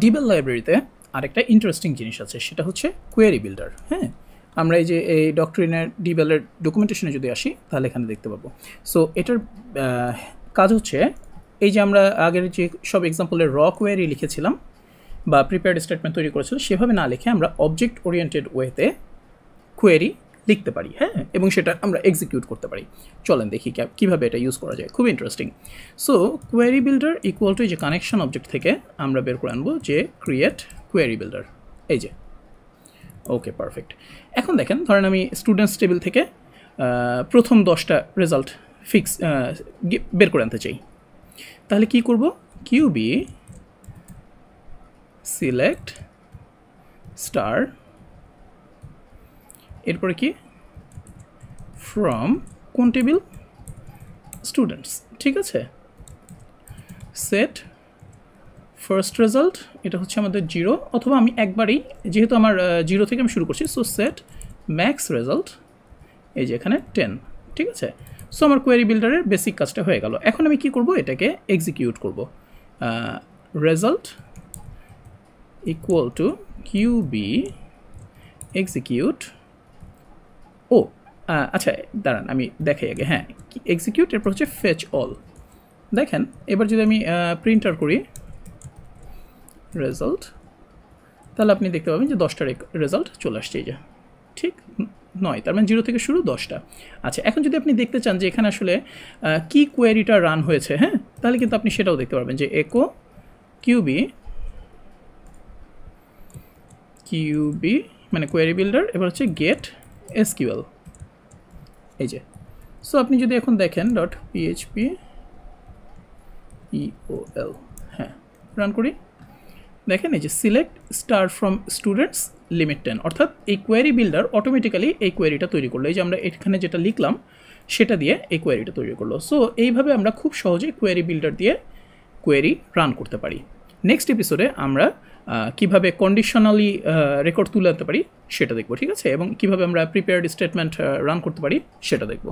ডিবেল লাইব্রেরিতে আরেকটা ইন্টারেস্টিং জিনিস আছে, সেটা হচ্ছে কোয়েরি বিল্ডার। হ্যাঁ, আমরা এই যে এই ডক্ট্রিনের ডিবেলের ডকুমেন্টেশনে যদি আসি তাহলে এখানে দেখতে পাবো। সো এটার কাজ হচ্ছে এই যে আমরা আগের যে সব এক্সাম্পলের র কোয়েরি লিখেছিলাম বা প্রিপেয়ার্ড স্টেটমেন্ট তৈরি করেছিল সেভাবে না লিখে আমরা অবজেক্ট ওরিয়েন্টেড ওয়েতে কোয়েরি লিখতে পারি। হ্যাঁ, এবং সেটা আমরা এক্সিকিউট করতে পারি। চলেন দেখি কীভাবে এটা ইউজ করা যায়, খুব interesting. So query builder equal to যে কানেকশন অবজেক্ট থেকে আমরা বের করে আনবো যে ক্রিয়েট কোয়েরি বিল্ডার, এই যে। ওকে, পারফেক্ট। এখন দেখেন, ধরেন আমি স্টুডেন্টস টেবিল থেকে প্রথম 10টা রেজাল্ট বের করে আনতে চাই, তাহলে কি করব? কিউবি সিলেক্ট স্টার, এরপরে কি ফ্রম কোন টেবিল? স্টুডেন্টস, ঠিক আছে। সেট ফার্স্ট রেজাল্ট, এটা হচ্ছে আমাদের 0, অথবা আমি একবারই, যেহেতু আমার 0 থেকে আমি শুরু করছি, সো সেট ম্যাক্স রেজাল্ট, এই যে এখানে 10, ঠিক আছে। সো আমার কোয়েরি বিল্ডারের বেসিক কাজটা হয়ে গেল। এখন আমি কি করব? এটাকে এক্সিকিউট করব। Result equal to QB execute. ও আচ্ছা, দাঁড়ান আমি দেখাই আগে। হ্যাঁ, এক্সিকিউট, এরপর হচ্ছে ফেচ অল। দেখেন, এবার যদি আমি প্রিন্টার করি রেজাল্ট, তাহলে আপনি দেখতে পাবেন যে 10টার রেজাল্ট চলে আসছে, এই যে, ঠিক 9, তার মানে 0 থেকে শুরু 10টা। আচ্ছা, এখন যদি আপনি দেখতে চান যে এখানে আসলে কি কোয়েরিটা রান হয়েছে, হ্যাঁ, তাহলে কিন্তু আপনি সেটাও দেখতে পারবেন যে একো কিউবি মানে কোয়েরি বিল্ডার, এবার হচ্ছে গেট এসকিউএল, এই যে। সো আপনি যদি এখন দেখেন ডট পিএইচপি ইওএল, হ্যাঁ, রান করি, দেখেন এই যে select star from students limit 10, অর্থাৎ এই কোয়েরি বিল্ডার অটোমেটিক্যালি এই কোয়েরিটা তৈরি করলো। এই যে আমরা এখানে যেটা লিখলাম সেটা দিয়ে এই কোয়েরিটা তৈরি করলো। সো এইভাবে আমরা খুব সহজেই কোয়েরি বিল্ডার দিয়ে কোয়েরি রান করতে পারি। নেক্সট এপিসোডে আমরা কিভাবে কন্ডিশনালি রেকর্ড তুলে আনতে পারি সেটা দেখব, ঠিক আছে, এবং কিভাবে আমরা প্রিপেয়ার্ড স্টেটমেন্ট রান করতে পারি সেটা দেখব।